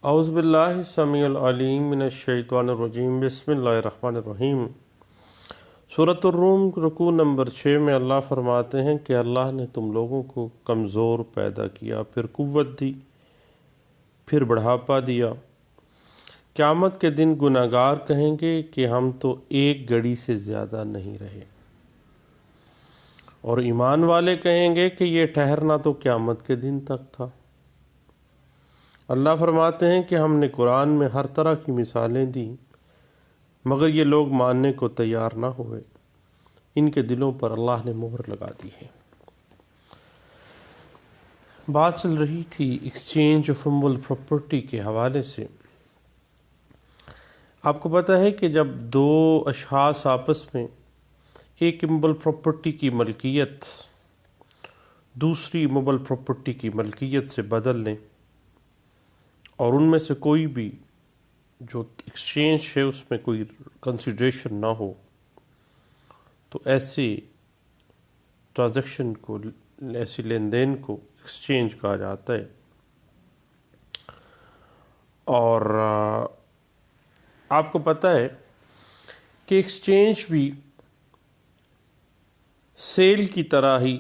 اعوذ باللہ السمیع العلیم من الشیطان الرجیم بسم اللہ الرحمن الرحیم۔ سورۃ الروم رکوع نمبر 6 میں اللہ فرماتے ہیں کہ اللہ نے تم لوگوں کو کمزور پیدا کیا، پھر قوت دی، پھر بڑھاپا دیا۔ قیامت کے دن گناہگار کہیں گے کہ ہم تو ایک گھڑی سے زیادہ نہیں رہے، اور ایمان والے کہیں گے کہ یہ ٹھہرنا تو قیامت کے دن تک تھا۔ اللہ فرماتے ہیں کہ ہم نے قرآن میں ہر طرح کی مثالیں دیں، مگر یہ لوگ ماننے کو تیار نہ ہوئے۔ ان کے دلوں پر اللہ نے مہر لگا دی ہے۔ بات چل رہی تھی ایکسچینج آف موول پراپرٹی کے حوالے سے۔ آپ کو پتہ ہے کہ جب دو اشخاص آپس میں ایک موول پراپرٹی کی ملکیت دوسری موول پراپرٹی کی ملکیت سے بدل لیں، اور ان میں سے کوئی بھی جو ایکسچینج ہے اس میں کوئی کنسیڈریشن نہ ہو، تو ایسے ٹرانزیکشن کو، ایسی لین دین کو ایکسچینج کہا جاتا ہے۔ اور آپ کو پتہ ہے کہ ایکسچینج بھی سیل کی طرح ہی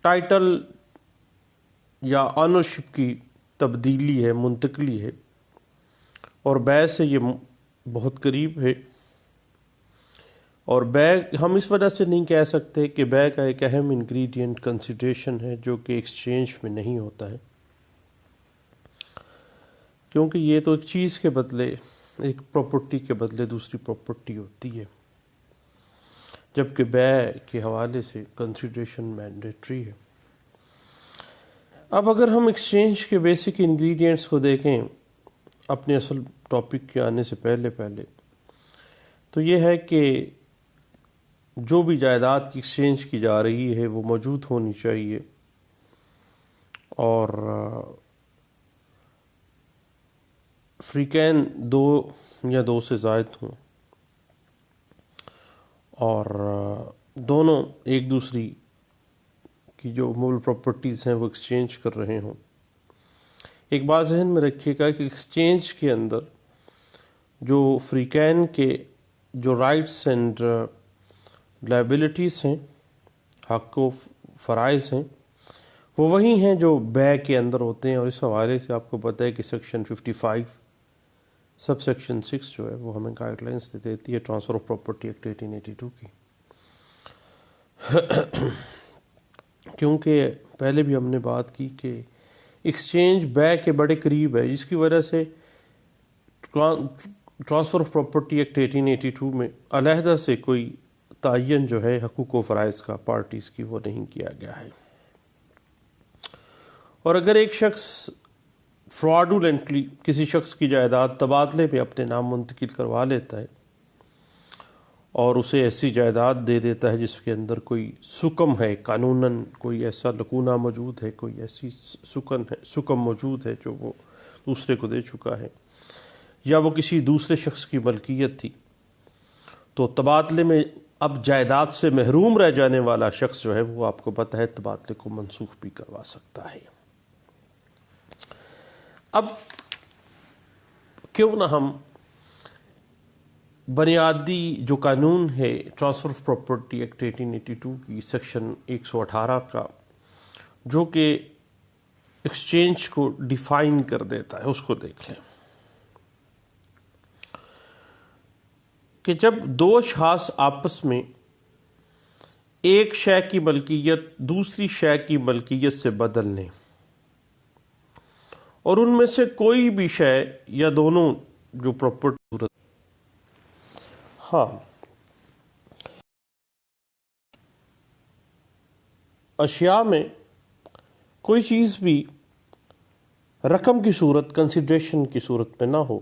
ٹائٹل یا آنرشپ کی تبدیلی ہے، منتقلی ہے، اور بیع سے یہ بہت قریب ہے۔ اور بیع ہم اس وجہ سے نہیں کہہ سکتے کہ بیع کا ایک اہم انگریڈینٹ کنسیڈریشن ہے، جو کہ ایکسچینج میں نہیں ہوتا ہے، کیونکہ یہ تو ایک چیز کے بدلے، ایک پراپرٹی کے بدلے دوسری پراپرٹی ہوتی ہے، جبکہ بیع کے حوالے سے کنسیڈریشن مینڈیٹری ہے۔ اب اگر ہم ایکسچینج کے بیسک انگریڈینٹس کو دیکھیں اپنے اصل ٹاپک کے آنے سے پہلے تو یہ ہے کہ جو بھی جائیداد کی ایکسچینج کی جا رہی ہے وہ موجود ہونی چاہیے، اور فریقین دو یا دو سے زائد ہوں، اور دونوں ایک دوسری کی جو موول پراپرٹیز ہیں وہ ایکسچینج کر رہے ہوں۔ ایک بات ذہن میں رکھیے گا کہ ایکسچینج کے اندر جو فریقین کے جو رائٹس اینڈ لائبلٹیز ہیں، حق و فرائض ہیں، وہ وہی ہیں جو بیع کے اندر ہوتے ہیں۔ اور اس حوالے سے آپ کو پتہ ہے کہ سیکشن 55 سب سیکشن 6 جو ہے وہ ہمیں گائیڈ لائنس دیتی ہے ٹرانسفر آف پراپرٹی ایکٹ 1882 کی، کیونکہ پہلے بھی ہم نے بات کی کہ ایکسچینج بیع کے بڑے قریب ہے، جس کی وجہ سے ٹرانسفر آف پراپرٹی ایکٹ 1882 میں علیحدہ سے کوئی تعین جو ہے حقوق و فرائض کا پارٹیز کی وہ نہیں کیا گیا ہے۔ اور اگر ایک شخص فراڈولنٹلی کسی شخص کی جائیداد تبادلے میں اپنے نام منتقل کروا لیتا ہے، اور اسے ایسی جائیداد دے دیتا ہے جس کے اندر کوئی سکم ہے، قانوناً کوئی ایسا لکونہ موجود ہے، کوئی ایسی سکم موجود ہے جو وہ دوسرے کو دے چکا ہے، یا وہ کسی دوسرے شخص کی ملکیت تھی، تو تبادلے میں اب جائیداد سے محروم رہ جانے والا شخص جو ہے وہ آپ کو پتہ ہے تبادلے کو منسوخ بھی کروا سکتا ہے۔ اب کیوں نہ ہم بنیادی جو قانون ہے ٹرانسفر آف پراپرٹی ایکٹ 1882 کی سیکشن 118 کا، جو کہ ایکسچینج کو ڈیفائن کر دیتا ہے، اس کو دیکھ لیں کہ جب دو اشخاص آپس میں ایک شے کی ملکیت دوسری شے کی ملکیت سے بدل لیں، اور ان میں سے کوئی بھی شے یا دونوں جو پراپرٹی، ہاں اشیاء میں کوئی چیز بھی رقم کی صورت، کنسیڈریشن کی صورت میں نہ ہو،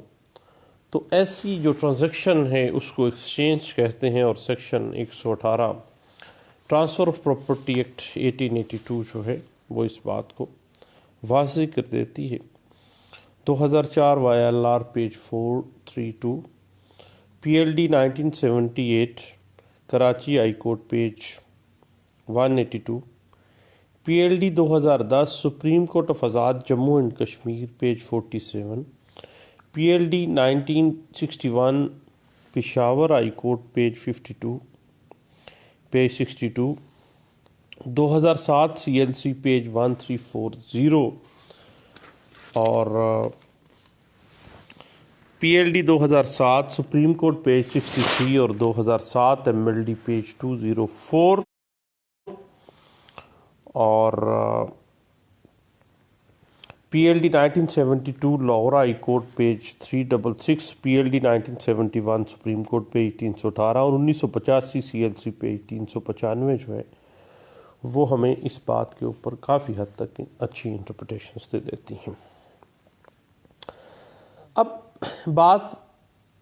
تو ایسی جو ٹرانزیکشن ہے اس کو ایکسچینج کہتے ہیں۔ اور section 118 transfer of property act 1882 جو ہے وہ اس بات کو واضح کر دیتی ہے۔ 2004 YLR page 432، PLD 1978 Karachi high court page 182، PLD 2010 supreme court of Azad Jammu and Kashmir page 47، PLD 1961 Peshawar high court page 62، 2007 CLC page 1340، اور PLD 2007 سپریم کورٹ پیج 63 اور 2007 MLD پیج 204، اور PLD 1972 Lahore high court page 366، PLD 1971 supreme court page 318 اور 1985 CLC page 395 جو ہے وہ ہمیں اس بات کے اوپر کافی حد تک اچھی انٹرپریٹیشنز دے دیتی ہیں۔ اب بات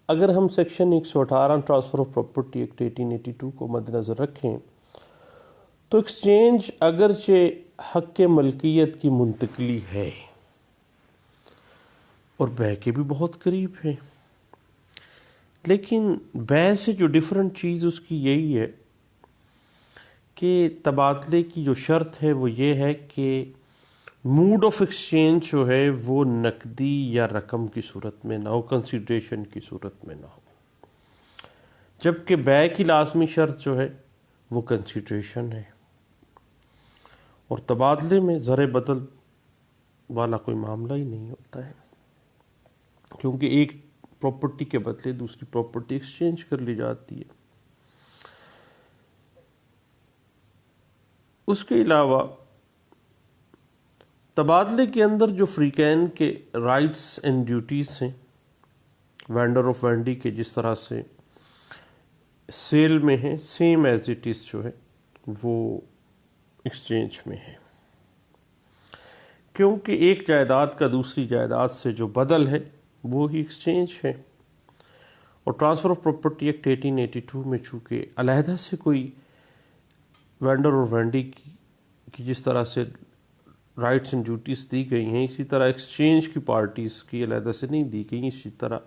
اگر ہم section 118 transfer of property act 1882 کو مد نظر رکھیں تو ایکسچینج اگرچہ حق ملکیت کی منتقلی ہے اور بیع کے بھی بہت قریب ہے، لیکن بیع سے جو ڈیفرنٹ چیز اس کی یہی ہے کہ تبادلے کی جو شرط ہے وہ یہ ہے کہ موڈ آف ایکسچینج جو ہے وہ نقدی یا رقم کی صورت میں نہ ہو، کنسیڈریشن کی صورت میں نہ ہو، جبکہ بیع کی لازمی شرط جو ہے وہ کنسیڈریشن ہے، اور تبادلے میں زر بدل والا کوئی معاملہ ہی نہیں ہوتا ہے، کیونکہ ایک پراپرٹی کے بدلے دوسری پراپرٹی ایکسچینج کر لی جاتی ہے۔ اس کے علاوہ تبادلے کے اندر جو فریقین کے رائٹس اینڈ ڈیوٹیز ہیں، وینڈر آف وینڈی کے جس طرح سے سیل میں ہیں، سیم ایز اٹ از جو ہے وہ ایکسچینج میں ہے، کیونکہ ایک جائیداد کا دوسری جائیداد سے جو بدل ہے وہی ایکسچینج ہے، اور ٹرانسفر آف پراپرٹی ایکٹ 1882 میں چونکہ علیحدہ سے کوئی وینڈر اور وینڈی کی جس طرح سے رائٹس اینڈ ڈیوٹیز دی گئی ہیں، اسی طرح ایکسچینج کی پارٹیز کی علیحدہ سے نہیں دی گئی، اسی طرح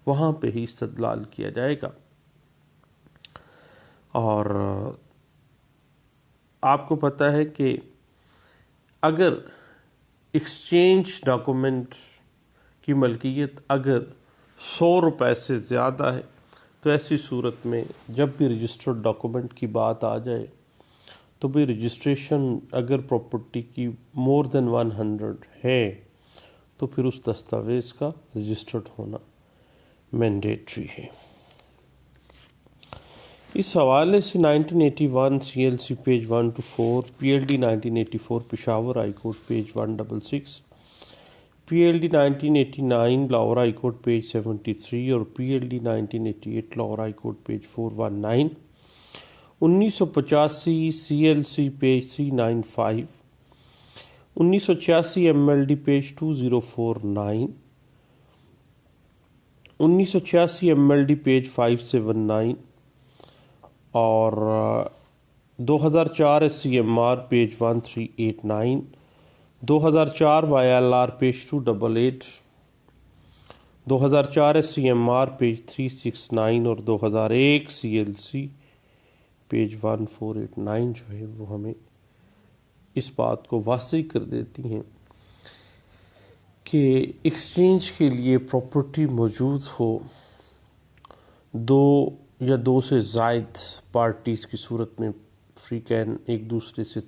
وہاں پہ ہی استدلال کیا جائے گا۔ اور آپ کو پتہ ہے کہ اگر ایکسچینج ڈاکومنٹ کی ملکیت اگر 100 روپے سے زیادہ ہے تو ایسی صورت میں جب بھی رجسٹرڈ ڈاکومنٹ کی بات آ جائے تو بھی رجسٹریشن اگر پراپرٹی کی مور دین 100 ہے تو پھر اس دستاویز کا رجسٹرڈ ہونا مینڈیٹری ہے۔ اس حوالے سے 1981 CLC page 124، PLD 1984 Peshawar high court page 166، PLD 1989 Lahore high court page 73 اور PLD 1988 Lahore high court page 419، 1985 CLC page 395، 1986 MLD page 2049، 1986 MLD page 579 اور 2004 SCMR page 1389، 2004 YLR page 288، 2004 SCMR page 369 اور 2001 CLC پیج 1489 جو ہے وہ ہمیں اس بات کو واضح کر دیتی ہیں کہ ایکسچینج کے لیے پراپرٹی موجود ہو، دو یا دو سے زائد پارٹیز کی صورت میں فریقین ایک دوسرے سے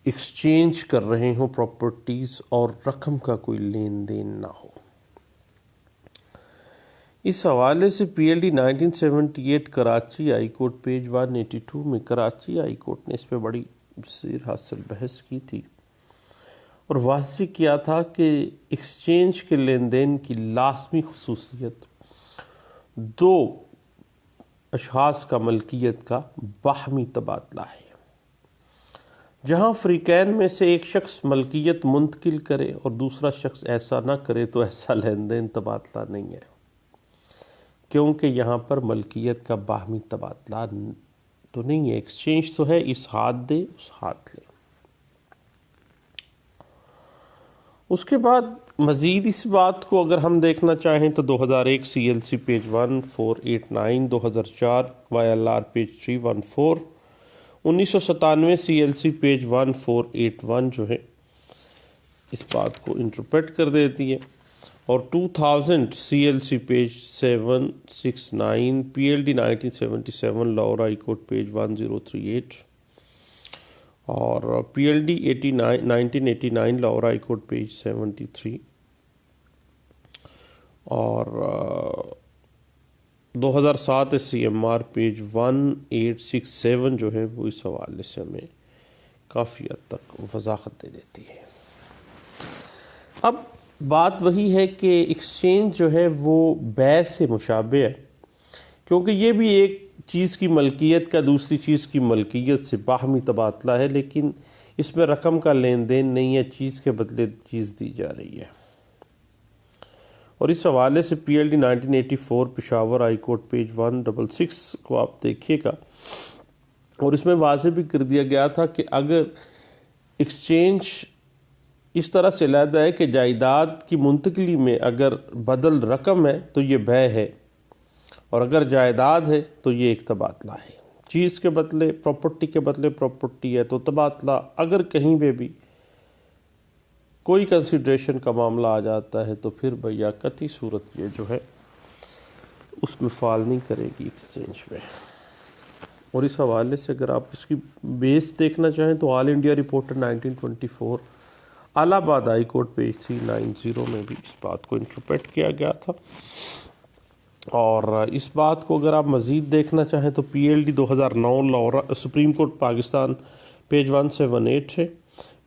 ایکسچینج کر رہے ہوں پراپرٹیز اور رقم کا کوئی لین دین نہ ہو۔ اس حوالے سے PLD 1978 Karachi high court page 182 میں کراچی ہائی کورٹ نے اس پہ بڑی بصیر حاصل بحث کی تھی اور واضح کیا تھا کہ ایکسچینج کے لین دین کی لازمی خصوصیت دو اشخاص کا ملکیت کا باہمی تبادلہ ہے۔ جہاں فریقین میں سے ایک شخص ملکیت منتقل کرے اور دوسرا شخص ایسا نہ کرے تو ایسا لین دین تبادلہ نہیں ہے، کیونکہ یہاں پر ملکیت کا باہمی تبادلہ تو نہیں ہے، ایکسچینج تو ہے، اس ہاتھ دے اس ہاتھ لے۔ اس کے بعد مزید اس بات کو اگر ہم دیکھنا چاہیں تو 2001 CLC page 1489، 2004 YLR page 314، 1997 CLC page 1481 جو ہے اس بات کو انٹرپریٹ کر دیتی ہے، اور 2000 CLC page 769، PLD 1977 Lahore high court page 1038، اور PLD 1989 Lahore high court page 73، اور 2007 SCMR پیج 1867 جو ہے وہ اس حوالے سے ہمیں کافی حد تک وضاحت دے دیتی ہے۔ اب بات وہی ہے کہ ایکسچینج جو ہے وہ بیع سے مشابہ ہے، کیونکہ یہ بھی ایک چیز کی ملکیت کا دوسری چیز کی ملکیت سے باہمی تبادلہ ہے، لیکن اس میں رقم کا لین دین نہیں ہے، چیز کے بدلے چیز دی جا رہی ہے۔ اور اس حوالے سے PLD 1984 Peshawar high court page 166 کو آپ دیکھیے گا، اور اس میں واضح بھی کر دیا گیا تھا کہ اگر ایکسچینج اس طرح سے علیحدہ ہے کہ جائیداد کی منتقلی میں اگر بدل رقم ہے تو یہ بیع ہے، اور اگر جائیداد ہے تو یہ ایک تبادلہ ہے۔ چیز کے بدلے پراپرٹی کے بدلے پراپرٹی ہے تو تبادلہ، اگر کہیں پہ بھی کوئی کنسیڈریشن کا معاملہ آ جاتا ہے تو پھر بھیا قطعی صورت یہ جو ہے اس میں فال نہیں کرے گی ایکسچینج میں۔ اور اس حوالے سے اگر آپ اس کی بیس دیکھنا چاہیں تو آل انڈیا رپورٹر 1924 الہ آباد ہائی کورٹ پیج 390 میں بھی اس بات کو انٹرپریٹ کیا گیا تھا۔ اور اس بات کو اگر آپ مزید دیکھنا چاہیں تو PLD 2009 Lahore supreme court Pakistan page 178 ہے،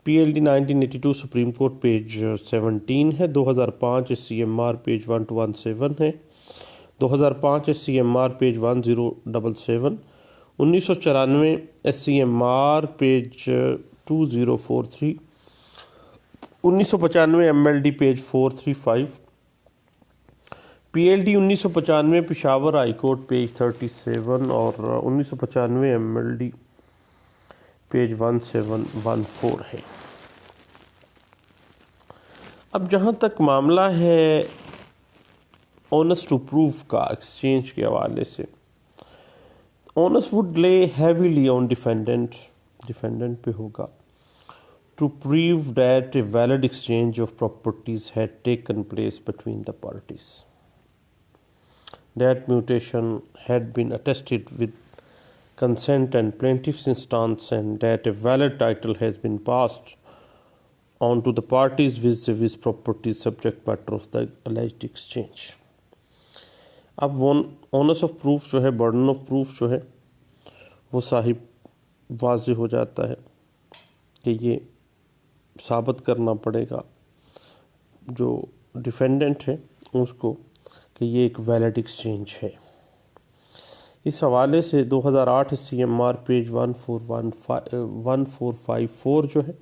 PLD 1982 سپریم کورٹ پیج 17 ہے، 2005 SCMR پیج 1217 ہے، 2005 SCMR page 1077، 1994 SCMR page 2043، 1995 MLD page 435، PLD 1995 Peshawar high court page 37، اور 1995 MLD پیج 1714 ہے۔ اب جہاں تک معاملہ ہے اونس ٹو پروف کا ایکسچینج کے حوالے سے، onus would lie heavily on defendant پہ ہوگا to prove that a valid exchange of properties had taken place between the parties, that mutation had been attested with consent and plaintiff's instance, and that a valid title has been passed on to the parties vis-a-vis property subject matter of the alleged exchange۔ اب onus of proof جو ہے، burden of proof جو ہے وہ صاحب واضح ہو جاتا ہے کہ یہ ثابت کرنا پڑے گا جو ڈیفینڈنٹ ہے اس کو کہ یہ ایک ویلڈ ایکسچینج ہے۔ اس حوالے سے 2008 SCMR پیج 1454 جو ہے،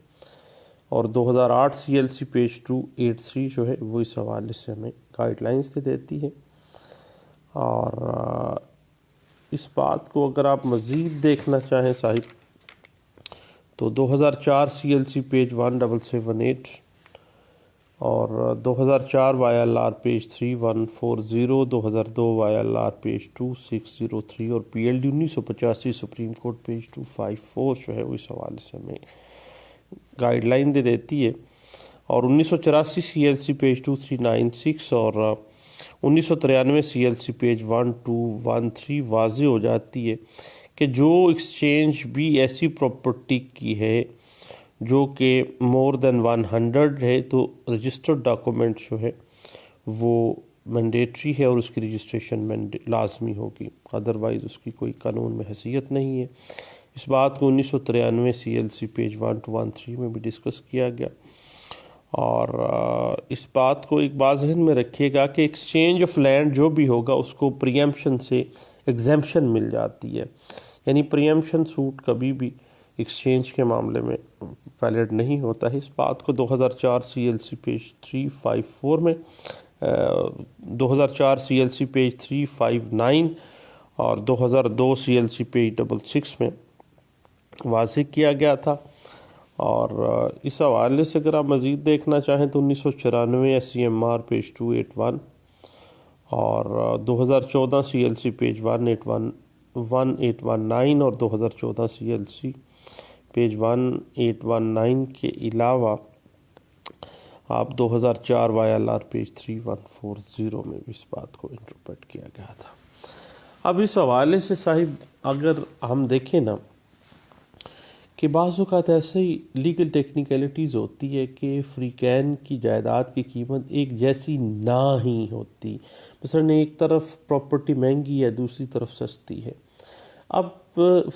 اور 2008 CLC پیج 283 جو ہے وہ اس حوالے سے ہمیں گائیڈ لائنز دے دیتی ہے۔ اور اس بات کو اگر آپ مزید دیکھنا چاہیں صاحب تو 2004 CLC پیج 1778، اور 2004 YLR پیج 3140، 2002 YLR پیج 2603، اور PLD 1985 سپریم کورٹ پیج 254 جو ہے وہ اس حوالے سے ہمیں گائیڈ لائن دے دیتی ہے۔ اور 1984 CLC پیج 2396 اور 1993 CLC پیج 1213 واضح ہو جاتی ہے کہ جو ایکسچینج بھی ایسی پراپرٹی کی ہے جو کہ مور دین 100 ہے تو رجسٹرڈ ڈاکومنٹ جو ہے وہ مینڈیٹری ہے اور اس کی رجسٹریشن لازمی ہوگی، ادروائز اس کی کوئی قانون میں حیثیت نہیں ہے۔ اس بات کو 1993 CLC پیج 1213 میں بھی ڈسکس کیا گیا۔ اور اس بات کو ایک بات ذہن میں رکھیے گا کہ ایکسچینج آف لینڈ جو بھی ہوگا اس کو پریمپشن سے ایگزیمپشن مل جاتی ہے، یعنی پریمپشن سوٹ کبھی بھی ایکسچینج کے معاملے میں ویلڈ نہیں ہوتا ہے۔ اس بات کو 2004 CLC پیج 354 میں، 2004 CLC پیج 359 اور 2002 CLC پیج 66 میں واضح کیا گیا تھا۔ اور اس حوالے سے اگر آپ مزید دیکھنا چاہیں تو 1994 SCMR پیج 281 اور 2014 CLC پیج 181 1819 اور 2014 CLC پیج 1819 کے علاوہ آپ 2004 YLR پیج 3140 میں بھی اس بات کو انٹرپریٹ کیا گیا تھا۔ اب اس حوالے سے صاحب اگر ہم دیکھیں نا کہ بعض اوقات ایسے ہی لیگل ٹیکنیکلٹیز ہوتی ہے کہ فریقین کی جائیداد کی قیمت ایک جیسی نہ ہی ہوتی، مثلا ایک طرف پراپرٹی مہنگی ہے دوسری طرف سستی ہے، اب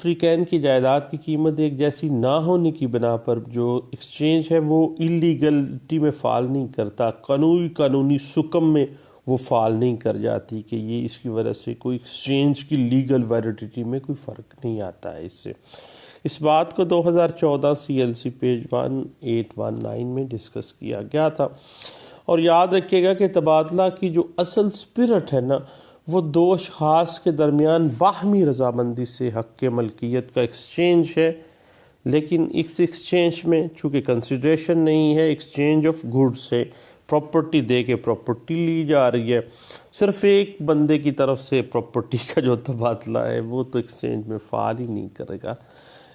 فریقین کی جائیداد کی قیمت ایک جیسی نہ ہونے کی بنا پر جو ایکسچینج ہے وہ اللیگلٹی میں فال نہیں کرتا، قانونی سکم میں وہ فال نہیں کر جاتی کہ یہ اس کی وجہ سے کوئی ایکسچینج کی لیگل ویلیڈیٹی میں کوئی فرق نہیں آتا ہے۔ اس بات کو 2014 CLC پیج 1819 میں ڈسکس کیا گیا تھا، اور یاد رکھیے گا کہ تبادلہ کی جو اصل سپرٹ ہے نا وہ دو اشخاص کے درمیان باہمی رضامندی سے حق کے ملکیت کا ایکسچینج ہے، لیکن اس ایکسچینج میں چونکہ کنسیڈریشن نہیں ہے، ایکسچینج آف گڈس ہے، پراپرٹی دے کے پراپرٹی لی جا رہی ہے، صرف ایک بندے کی طرف سے پراپرٹی کا جو تبادلہ ہے وہ تو ایکسچینج میں فعال ہی نہیں کرے گا۔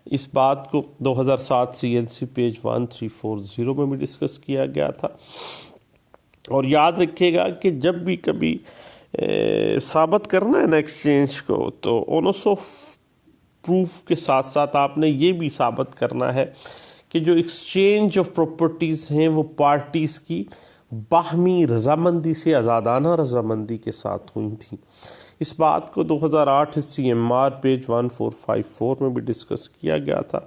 اس بات کو 2007 CLC پیج 1340 میں بھی ڈسکس کیا گیا تھا، اور یاد رکھیے گا کہ جب بھی کبھی ثابت کرنا ہے نا ایکسچینج کو تو اونس آف پروف کے ساتھ ساتھ آپ نے یہ بھی ثابت کرنا ہے کہ جو ایکسچینج آف پراپرٹیز ہیں وہ پارٹیز کی باہمی رضامندی سے آزادانہ رضامندی کے ساتھ ہوئی تھیں۔ اس بات کو 2008 CMR پیج 1454 میں بھی ڈسکس کیا گیا تھا۔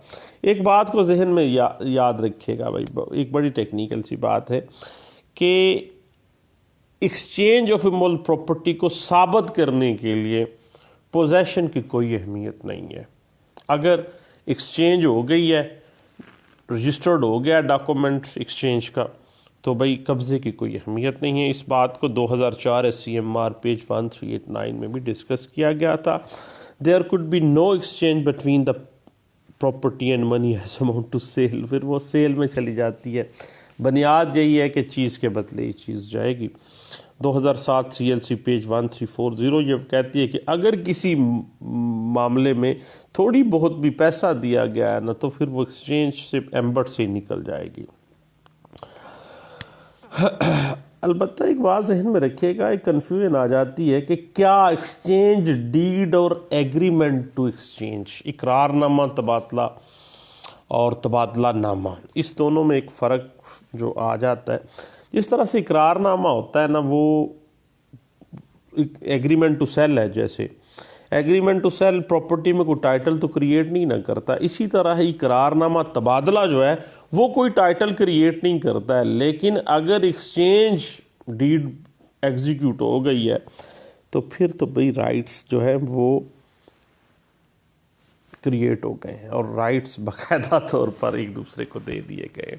ایک بات کو ذہن میں یاد رکھیے گا بھائی، ایک بڑی ٹیکنیکل سی بات ہے کہ ایکسچینج آف امول پراپرٹی کو ثابت کرنے کے لیے پوزیشن کی کوئی اہمیت نہیں ہے۔ اگر ایکسچینج ہو گئی ہے، رجسٹرڈ ہو گیا ڈاکومنٹ ایکسچینج کا، تو بھائی قبضے کی کوئی اہمیت نہیں ہے۔ اس بات کو 2004 CMR پیج 1389 میں بھی ڈسکس کیا گیا تھا۔ There could be no exchange between the property and money as amount to sale، پھر وہ سیل میں چلی جاتی ہے، بنیاد یہی ہے کہ چیز کے بدلے یہ چیز جائے گی۔ 2007 CLC پیج 1340 یہ کہتی ہے کہ اگر کسی معاملے میں تھوڑی بہت بھی پیسہ دیا گیا ہے نا تو پھر وہ ایکسچینج سے ایمبٹ سے نکل جائے گی۔ البتہ ایک بات ذہن میں رکھیے گا، ایک کنفیوژن آ جاتی ہے کہ کیا ایکسچینج ڈیڈ اور ایگریمنٹ ٹو ایکسچینج، اقرار نامہ تبادلہ اور تبادلہ نامہ، اس دونوں میں ایک فرق جو آ جاتا ہے۔ جس طرح سے اقرار نامہ ہوتا ہے نا وہ ایگریمنٹ ٹو سیل ہے، جیسے ایگریمنٹ ٹو سیل پراپرٹی میں کوئی ٹائٹل تو کریٹ نہیں نہ کرتا، اسی طرح ہی اقرار نامہ تبادلہ جو ہے وہ کوئی ٹائٹل کریٹ نہیں کرتا ہے، لیکن اگر ایکسچینج ڈیڈ ایگزیکیوٹ ہو گئی ہے تو پھر تو بھئی رائٹس جو ہے وہ کریٹ ہو گئے ہیں اور رائٹس باقاعدہ طور پر ایک دوسرے کو دے دیے گئے۔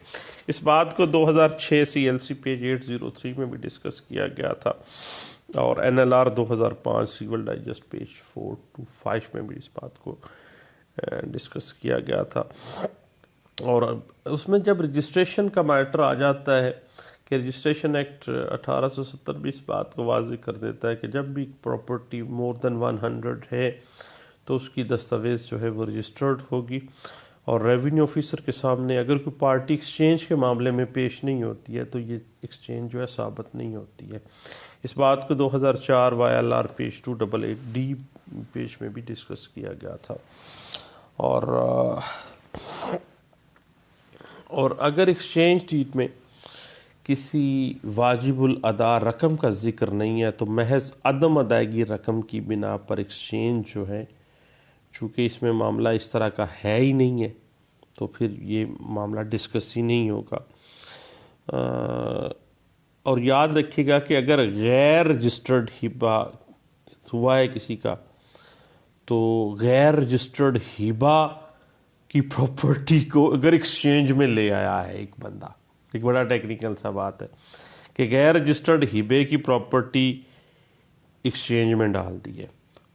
اس بات کو 2006 CLC پیج 803 میں بھی ڈسکس کیا گیا تھا، اور NLR 2005 سیول ڈائجسٹ پیج 425 میں بھی اس بات کو ڈسکس کیا گیا تھا۔ اور اس میں جب رجسٹریشن کا میٹر آ جاتا ہے کہ رجسٹریشن ایکٹ 1870 بھی اس بات کو واضح کر دیتا ہے کہ جب بھی پراپرٹی مور دین 100 ہے تو اس کی دستاویز جو ہے وہ رجسٹرڈ ہوگی، اور ریونیو آفیسر کے سامنے اگر کوئی پارٹی ایکسچینج کے معاملے میں پیش نہیں ہوتی ہے تو یہ ایکسچینج جو ہے ثابت نہیں ہوتی ہے۔ اس بات کو 2004 YLR پیج 288D پیج میں بھی ڈسکس کیا گیا تھا۔ اور اگر ایکسچینج ڈیڈ میں کسی واجب الادا رقم کا ذکر نہیں ہے تو محض عدم ادائیگی رقم کی بنا پر ایکسچینج جو ہے، چونکہ اس میں معاملہ اس طرح کا ہے ہی نہیں ہے تو پھر یہ معاملہ ڈسکس ہی نہیں ہوگا۔ اور یاد رکھیے گا کہ اگر غیر رجسٹرڈ ہبہ ہوا ہے کسی کا تو غیر رجسٹرڈ ہبہ کی پراپرٹی کو اگر ایکسچینج میں لے آیا ہے ایک بندہ، ایک بڑا ٹیکنیکل سا بات ہے کہ غیر رجسٹرڈ ہبے کی پراپرٹی ایکسچینج میں ڈال دی ہے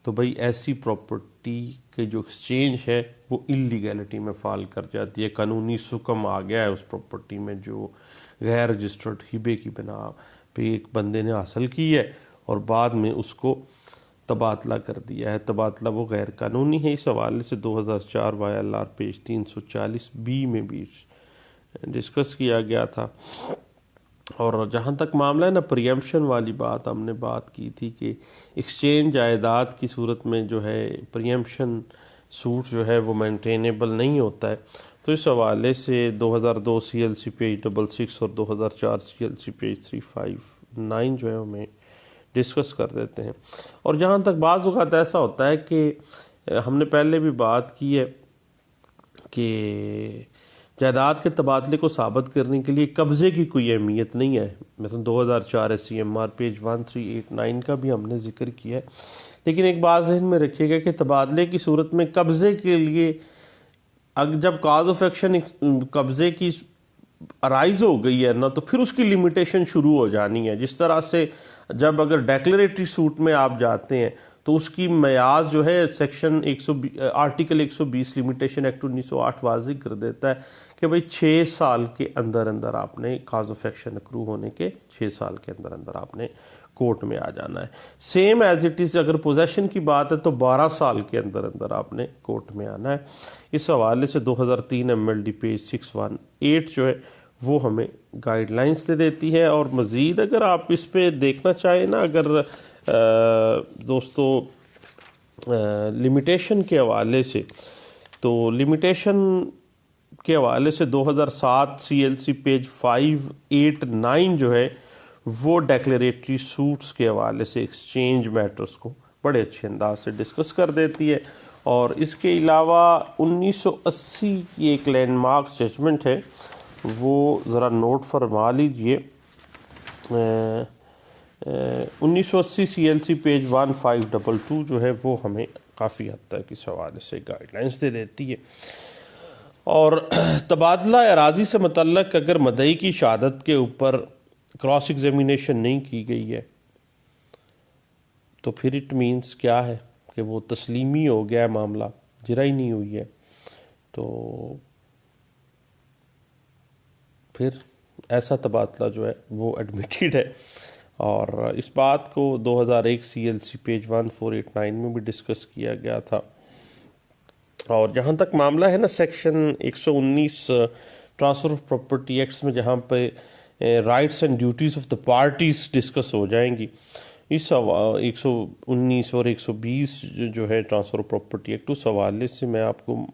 تو بھئی ایسی پراپرٹی کے جو ایکسچینج ہے وہ اللیگیلٹی میں فال کر جاتی ہے، قانونی سکم آ گیا ہے اس پراپرٹی میں جو غیر رجسٹرڈ ہبے کی بنا پہ ایک بندے نے حاصل کی ہے اور بعد میں اس کو تبادلہ کر دیا ہے. تبادلہ وہ غیر قانونی ہے. اس حوالے سے 2004 YLR پیج 340B میں بھی ڈسکس کیا گیا تھا. اور جہاں تک معاملہ ہے نا پریمپشن والی بات، ہم نے بات کی تھی کہ ایکسچینج جائیداد کی صورت میں جو ہے پریمپشن سوٹ جو ہے وہ مینٹینیبل نہیں ہوتا ہے. تو اس حوالے سے 2002 CLC پیج 66 اور 2004 CLC پیج 359 جو ہے ہمیں ڈسکس کر دیتے ہیں. اور جہاں تک بعض اوقات ایسا ہوتا ہے کہ ہم نے پہلے بھی بات کی ہے کہ جائیداد کے تبادلے کو ثابت کرنے کے لیے قبضے کی کوئی اہمیت نہیں ہے. مثلا 2004 SCMR پیج 1389 کا بھی ہم نے ذکر کیا ہے. لیکن ایک بات ذہن میں رکھیے گا کہ تبادلے کی صورت میں قبضے کے لیے جب کاز آف ایکشن قبضے کی ارائز ہو گئی ہے نا تو پھر اس کی لمیٹیشن شروع ہو جانی ہے. جس طرح سے جب اگر ڈیکلیریٹری سوٹ میں آپ جاتے ہیں تو اس کی میعاد جو ہے سیکشن آرٹیکل 120 لمیٹیشن ایکٹ 1908 واضح کر دیتا ہے کہ بھئی 6 سال کے اندر اندر آپ نے کاز آف ایکشن اکرو ہونے کے 6 سال کے اندر اندر آپ نے کورٹ میں آ جانا ہے. سیم ایز اٹ از اگر پوزیشن کی بات ہے تو 12 سال کے اندر اندر آپ نے کورٹ میں آنا ہے. اس حوالے سے 2003 MLD پیج 618 جو ہے وہ ہمیں گائیڈ لائنز دے دیتی ہے. اور مزید اگر آپ اس پہ دیکھنا چاہیں نا، اگر دوستو لمیٹیشن کے حوالے سے، تو لمیٹیشن کے حوالے سے 2007 CLC پیج 589 جو ہے وہ ڈیکلیریٹری سوٹس کے حوالے سے ایکسچینج میٹرز کو بڑے اچھے انداز سے ڈسکس کر دیتی ہے. اور اس کے علاوہ 1980 کی ایک لینڈ مارک ججمنٹ ہے، وہ ذرا نوٹ فرما لیجئے. 1980 CLC پیج 1522 جو ہے وہ ہمیں کافی حد تک اس حوالے سے گائیڈ لائنز دے دیتی ہے. اور تبادلہ اراضی سے متعلق اگر مدعی کی شہادت کے اوپر کراس ایگزامینیشن نہیں کی گئی ہے تو پھر اٹ مینس کیا ہے کہ وہ تسلیمی ہو گیا ہے، معاملہ جرح ہی نہیں ہوئی ہے. تو پھر ایسا تبادلہ جو ہے وہ ایڈمیٹڈ ہے. اور اس بات کو 2001 CLC پیج 1489 میں بھی ڈسکس کیا گیا تھا. اور جہاں تک معاملہ ہے نا section 119 transfer of property acts میں جہاں پہ rights and duties of the parties discuss ہو جائیں گی، اس 119 اور 120 جو ہے ٹرانسفر آف پراپرٹی ایکٹ، اس حوالے سے میں آپ کو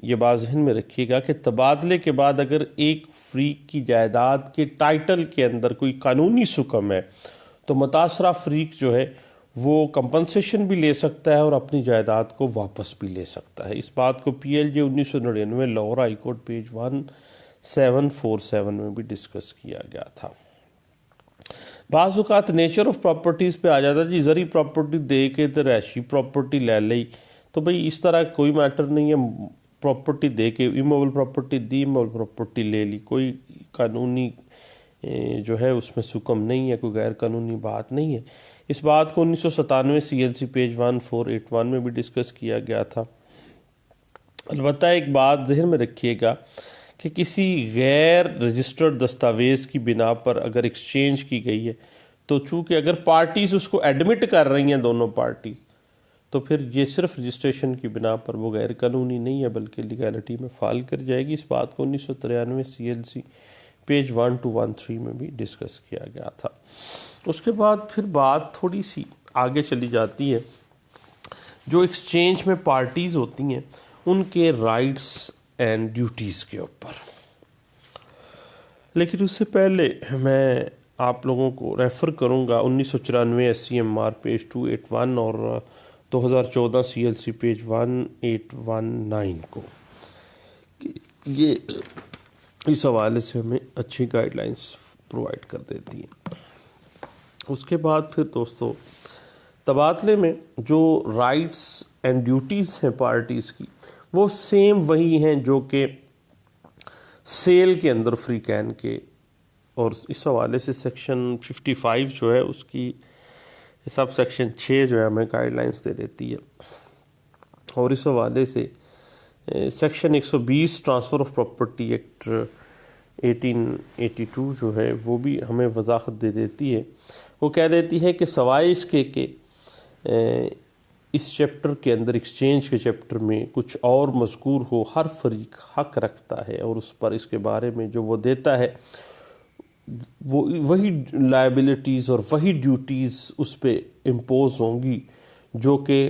یہ بات ذہن میں رکھیے گا کہ تبادلے کے بعد اگر ایک فریق کی جائیداد کے ٹائٹل کے اندر کوئی قانونی حکم ہے تو متاثرہ فریق جو ہے وہ کمپنسیشن بھی لے سکتا ہے اور اپنی جائیداد کو واپس بھی لے سکتا ہے. اس بات کو PLJ 1999 Lahore high court page 1747 میں بھی ڈسکس کیا گیا تھا. بعض اوقات نیچر آف پراپرٹیز پہ آ جاتا ہے، جی زرعی پراپرٹی دے کے تو رہائشی پراپرٹی لے لئی، تو بھئی اس طرح کوئی میٹر نہیں ہے. پراپرٹی دے کے ایموبل پراپرٹی دی، ایموبل پراپرٹی لے لی، کوئی قانونی جو ہے اس میں حکم نہیں ہے، کوئی غیر قانونی بات نہیں ہے. اس بات کو 1997 CLC پیج 1481 میں بھی ڈسکس کیا گیا تھا. البتہ ایک بات ذہن میں رکھیے گا کہ کسی غیر رجسٹرڈ دستاویز کی بنا پر اگر ایکسچینج کی گئی ہے تو چونکہ اگر پارٹیز اس کو ایڈمٹ کر رہی ہیں دونوں پارٹیز، تو پھر یہ صرف رجسٹریشن کی بنا پر وہ غیر قانونی نہیں ہے بلکہ لیگیلٹی میں فال کر جائے گی. اس بات کو 1993 CLC پیج 1213 میں بھی ڈسکس کیا گیا تھا. اس کے بعد پھر بات تھوڑی سی آگے چلی جاتی ہے، جو ایکسچینج میں پارٹیز ہوتی ہیں ان کے رائٹس اینڈ ڈیوٹیز کے اوپر. لیکن اس سے پہلے میں آپ لوگوں کو ریفر کروں گا 1994 SCMR پیج 281 اور 2014 CLC پیج 1819 کو. یہ اس حوالے سے ہمیں اچھی گائیڈ لائنز پرووائڈ کر دیتی ہیں. اس کے بعد پھر دوستو تبادلے میں جو رائٹس اینڈ ڈیوٹیز ہیں پارٹیز کی وہ سیم وہی ہیں جو کہ سیل کے اندر فریقین کے. اور اس حوالے سے سیکشن 55 جو ہے اس کی سب سیکشن 6 جو ہے ہمیں گائیڈ لائنز دے دیتی ہے. اور اس حوالے سے section 120 transfer of property act 1882 جو ہے وہ بھی ہمیں وضاحت دے دیتی ہے. وہ کہہ دیتی ہے کہ سوائے اس کے کہ اس چیپٹر کے اندر، ایکسچینج کے چیپٹر میں کچھ اور مذکور ہو، ہر فریق حق رکھتا ہے اور اس پر، اس کے بارے میں جو وہ دیتا ہے، وہی لائبلٹیز اور وہی ڈیوٹیز اس پہ امپوز ہوں گی جو کہ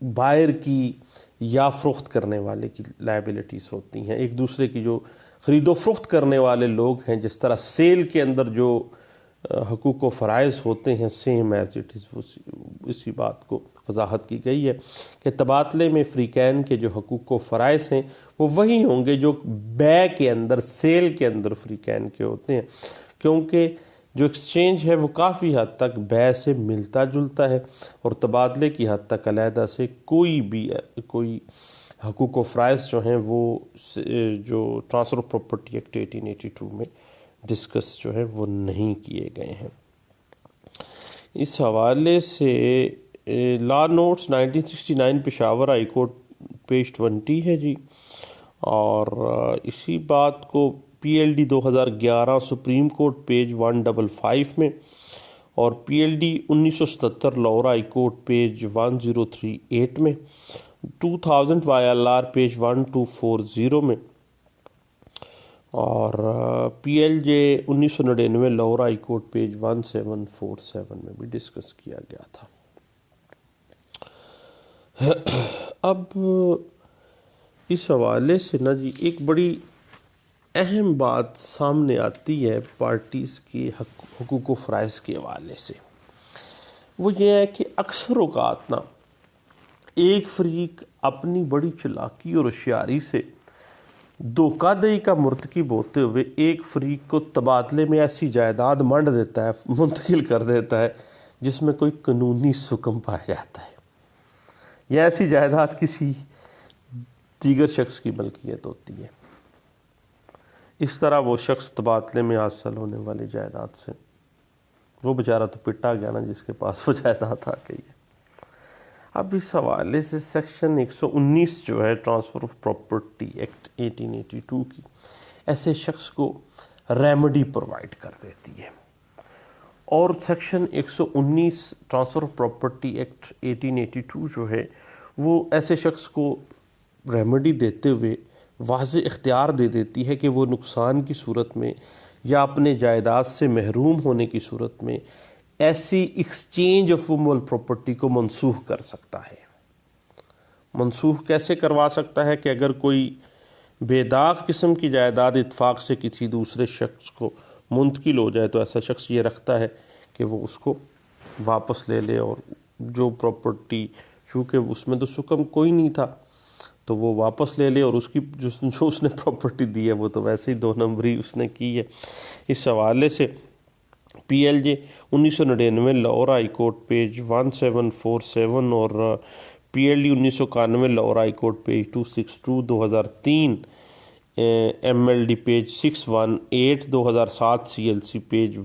بائر کی یا فروخت کرنے والے کی لائبلٹیز ہوتی ہیں. ایک دوسرے کی جو خرید و فروخت کرنے والے لوگ ہیں، جس طرح سیل کے اندر جو حقوق و فرائض ہوتے ہیں، سیم ایز اٹ از، اسی بات کو وضاحت کی گئی ہے کہ تبادلے میں فریقین کے جو حقوق و فرائض ہیں وہ وہی ہوں گے جو بے کے اندر، سیل کے اندر فریقین کے ہوتے ہیں، کیونکہ جو ایکسچینج ہے وہ کافی حد تک بے سے ملتا جلتا ہے اور تبادلے کی حد تک علیحدہ سے کوئی حقوق و فرائض جو ہیں وہ جو ٹرانسفر آف پراپرٹی ایکٹ 1882 میں ڈسکس جو ہے وہ نہیں کیے گئے ہیں. اس حوالے سے law notes 1969 Peshawar high court page 20 ہے جی، اور اسی بات کو P L D 2011 supreme court page 155 میں، اور P L D 1977 Lahore high court page 1038 میں، 2000 وائی ایل آر پیج 1240 میں، اور P L J 1999 Lahore high court page 1747 میں بھی ڈسکس کیا گیا تھا. اب اس حوالے سے نا جی ایک بڑی اہم بات سامنے آتی ہے پارٹیز کے حقوق و فرائض کے حوالے سے. وہ یہ ہے کہ اکثر اوقات نا ایک فریق اپنی بڑی چلاکی اور ہوشیاری سے دھوکہ دہی کا مرتکب ہوتے ہوئے ایک فریق کو تبادلے میں ایسی جائیداد منڈ دیتا ہے، منتقل کر دیتا ہے جس میں کوئی قانونی سکم پایا جاتا ہے، یا ایسی جائیداد کسی دیگر شخص کی ملکیت ہوتی ہے. اس طرح وہ شخص تبادلے میں حاصل ہونے والی جائیداد سے، وہ بیچارہ تو پٹا گیا نا جس کے پاس وہ جائیداد آ گئی ہے. اب اس حوالے سے سیکشن 119 جو ہے ٹرانسفر آف پراپرٹی ایکٹ 1882 کی ایسے شخص کو ریمیڈی پرووائڈ کر دیتی ہے، اور section 119 transfer of property act 1882 جو ہے وہ ایسے شخص کو ریمیڈی دیتے ہوئے واضح اختیار دے دیتی ہے کہ وہ نقصان کی صورت میں یا اپنے جائیداد سے محروم ہونے کی صورت میں ایسی ایکسچینج آف موول پراپرٹی کو منسوخ کر سکتا ہے. منسوخ کیسے کروا سکتا ہے کہ اگر کوئی بے داغ قسم کی جائیداد اتفاق سے کسی دوسرے شخص کو منتقل ہو جائے تو ایسا شخص یہ رکھتا ہے کہ وہ اس کو واپس لے لے، اور جو پراپرٹی چونکہ اس میں تو سکم کوئی نہیں تھا تو وہ واپس لے لے، اور اس کی جو اس نے پراپرٹی دی ہے وہ تو ویسے ہی 2 نمبری اس نے کی ہے. اس حوالے سے P L J 1999 Lahore high court page 1747 اور P L D 1991 Lahore high court page 262 2003 M L D page 618 2007 C L C page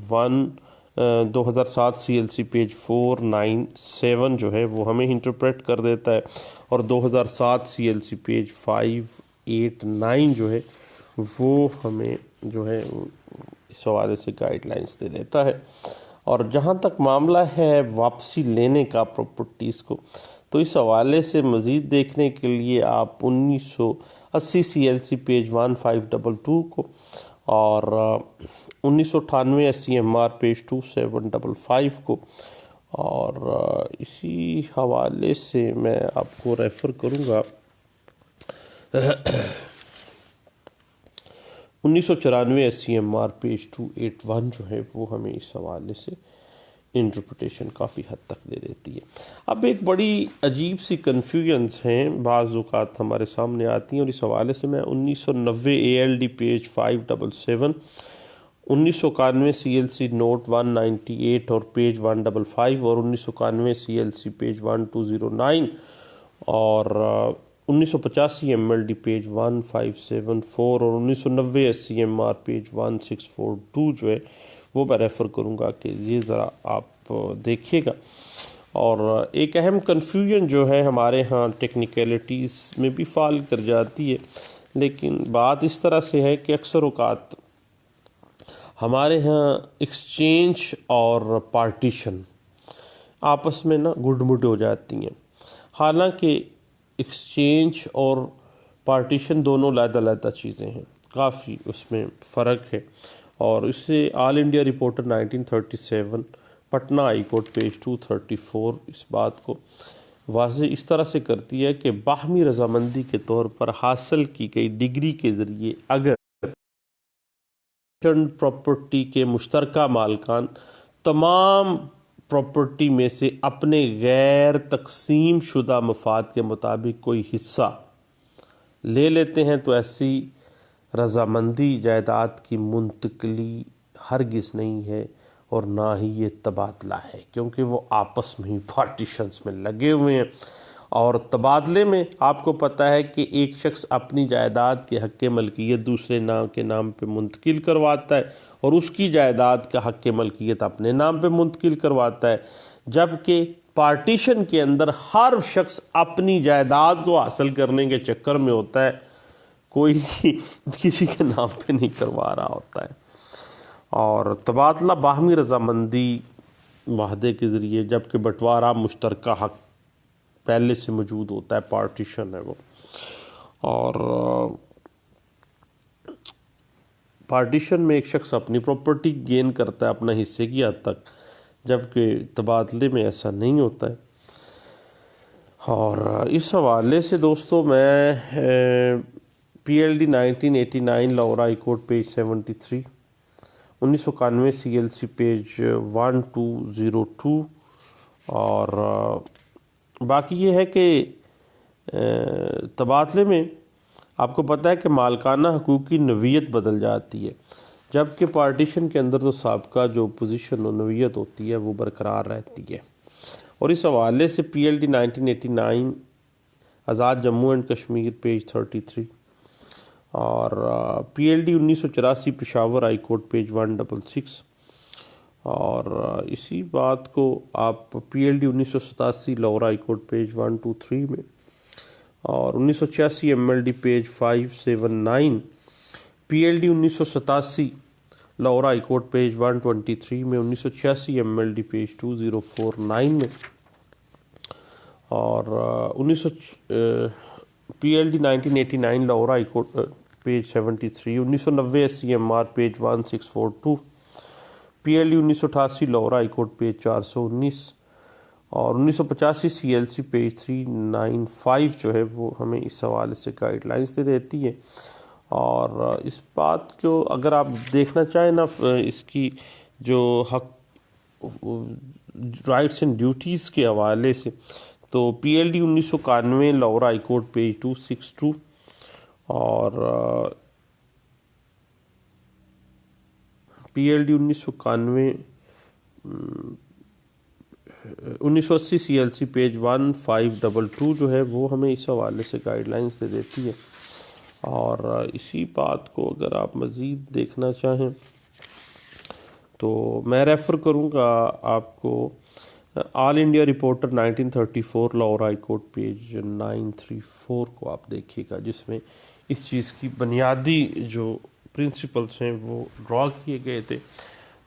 2007 C L C page 497 جو ہے وہ ہمیں انٹرپریٹ کر دیتا ہے، اور 2007 سی ایل سی پیج 589 جو ہے وہ ہمیں جو ہے اس حوالے سے گائیڈ لائنس دے دیتا ہے. اور جہاں تک معاملہ ہے واپسی لینے کا پراپرٹیز کو، تو اس حوالے سے مزید دیکھنے کے لیے آپ 1980 سی ایل سی پیج 1522 کو اور 1998 S C M R page 2755 کو، اور اسی حوالے سے میں آپ کو ریفر کروں گا 1994 S C M R page 281 جو ہے وہ ہمیں اس حوالے سے انٹرپریٹیشن کافی حد تک دے دیتی ہے. اب ایک بڑی عجیب سی کنفیوژنز ہیں بعض اوقات ہمارے سامنے آتی ہیں، اور اس حوالے سے میں 1990 A L D page 577، 1991 C L C note 198 اور پیج 155 اور 1991 سی ایل سی پیج 1209 اور 1985 ایم ایل ڈی پیج 1574 اور 1990 S C M R page 1642 جو ہے وہ میں ریفر کروں گا کہ یہ ذرا آپ دیکھیے گا. اور ایک اہم کنفیوژن جو ہے ہمارے ہاں ٹیکنیکلٹیز میں بھی فال کر جاتی ہے، لیکن بات اس طرح سے ہے کہ اکثر اوقات ہمارے ہاں ایکسچینج اور پارٹیشن آپس میں نا گڈ مڈ ہو جاتی ہیں. حالانکہ ایکسچینج اور پارٹیشن دونوں علیحدہ علیحدہ چیزیں ہیں، کافی اس میں فرق ہے. اور اسے all India reporter 1937 Patna high court page 234 اس بات کو واضح اس طرح سے کرتی ہے کہ باہمی رضامندی کے طور پر حاصل کی گئی ڈگری کے ذریعے اگر پراپرٹی کے مشترکہ مالکان تمام پراپرٹی میں سے اپنے غیر تقسیم شدہ مفاد کے مطابق کوئی حصہ لے لیتے ہیں تو ایسی رضامندی جائیداد کی منتقلی ہرگز نہیں ہے اور نہ ہی یہ تبادلہ ہے، کیونکہ وہ آپس میں ہی پارٹیشنز میں لگے ہوئے ہیں. اور تبادلے میں آپ کو پتہ ہے کہ ایک شخص اپنی جائیداد کے حق ملکیت دوسرے نام کے نام پہ منتقل کرواتا ہے اور اس کی جائیداد کا حق ملکیت اپنے نام پہ منتقل کرواتا ہے، جبکہ پارٹیشن کے اندر ہر شخص اپنی جائیداد کو حاصل کرنے کے چکر میں ہوتا ہے، کوئی کسی کے نام پہ نہیں کروا رہا ہوتا ہے. اور تبادلہ باہمی رضامندی معاہدے کے ذریعے، جبکہ بٹوارہ مشترکہ حق پہلے سے موجود ہوتا ہے، پارٹیشن ہے وہ. اور پارٹیشن میں ایک شخص اپنی پراپرٹی گین کرتا ہے اپنا حصے کی حد تک، جبکہ تبادلے میں ایسا نہیں ہوتا ہے. اور اس حوالے سے دوستو میں P L D 1989 Lahore high court page 73، 1991 C L C page 1202، اور باقی یہ ہے کہ تبادلے میں آپ کو پتہ ہے کہ مالکانہ حقوق کی نوعیت بدل جاتی ہے، جبکہ پارٹیشن کے اندر تو سابقہ جو پوزیشن و نوعیت ہوتی ہے وہ برقرار رہتی ہے. اور اس حوالے سے P L D 1989 Azad Jammu and Kashmir page 33، اور P L D 1984 Peshawar high court page 166، اور اسی بات کو آپ P L D 1987 Lahore high court page 123 میں، اور 1986 M L D page 579، P L D 1987 Lahore high court page 123 میں، 1986 ایم ایل ڈی پیج 2049 میں، اور P L D 1989 Lahore high court page 73، 1990 S C M R page 1642، P L D 1988 Lahore high court page 419، اور 1985 سی L C page 395 جو ہے وہ ہمیں اس حوالے سے گائیڈ لائنز دے دیتی ہے. اور اس بات کو اگر آپ دیکھنا چاہیں نا، اس کی جو حق رائٹس اینڈ ڈیوٹیز کے حوالے سے، تو P L D 1991 Lahore high court page 262، اور P L D 1991 1980 C L C page 1522 جو ہے وہ ہمیں اس حوالے سے گائیڈ لائنز دے دیتی ہے. اور اسی بات کو اگر آپ مزید دیکھنا چاہیں تو میں ریفر کروں گا آپ کو all India reporter 1934 Lahore high court page 934 کو آپ دیکھیے گا، جس میں اس چیز کی بنیادی جو پرنسپلس ہیں وہ ڈرا کیے گئے تھے.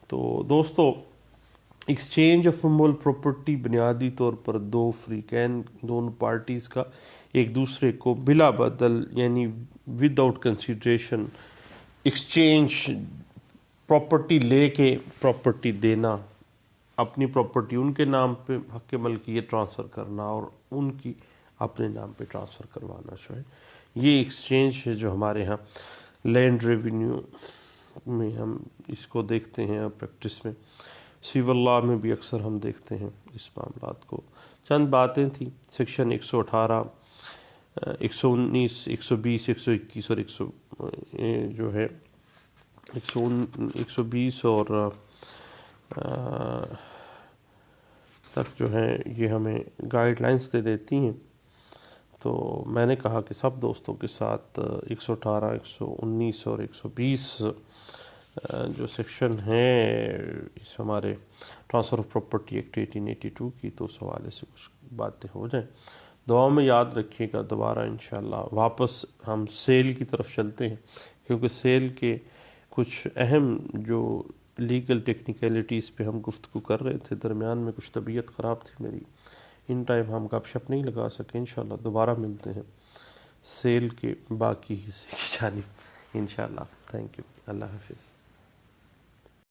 تو دوستو، ایکسچینج آف مول پراپرٹی بنیادی طور پر دو فریقین، دونوں پارٹیز کا ایک دوسرے کو بلا بدل یعنی with out consideration exchange property لے کے پراپرٹی دینا، اپنی پراپرٹی ان کے نام پہ حق ملکیت ٹرانسفر کرنا اور ان کی اپنے نام پہ ٹرانسفر کروانا جو ہے، یہ ایکسچینج ہے جو ہمارے ہاں لینڈ ریونیو میں ہم اس کو دیکھتے ہیں، پریکٹس میں سیول لا میں بھی اکثر ہم دیکھتے ہیں اس معاملات کو. چند باتیں تھیں، سیکشن 118، 119، 120، 121 اور جو ہے 120 اور تک جو ہے یہ ہمیں گائیڈ لائنز دے دیتی ہیں. تو میں نے کہا کہ سب دوستوں کے ساتھ 118، 119 اور 120 جو سیکشن ہیں اس ہمارے ٹرانسفر آف پراپرٹی ایکٹ 1882 کی، تو اس حوالے سے کچھ باتیں ہو جائیں. دعاؤں میں یاد رکھیے گا. دوبارہ انشاءاللہ واپس ہم سیل کی طرف چلتے ہیں، کیونکہ سیل کے کچھ اہم جو لیگل ٹیکنیکلٹیز پہ ہم گفتگو کر رہے تھے، درمیان میں کچھ طبیعت خراب تھی میری، ان ٹائم ہم گپ شپ نہیں لگا سکے. انشاءاللہ دوبارہ ملتے ہیں سیل کے باقی حصے کی جانب انشاءاللہ. Thank you. اللہ حافظ.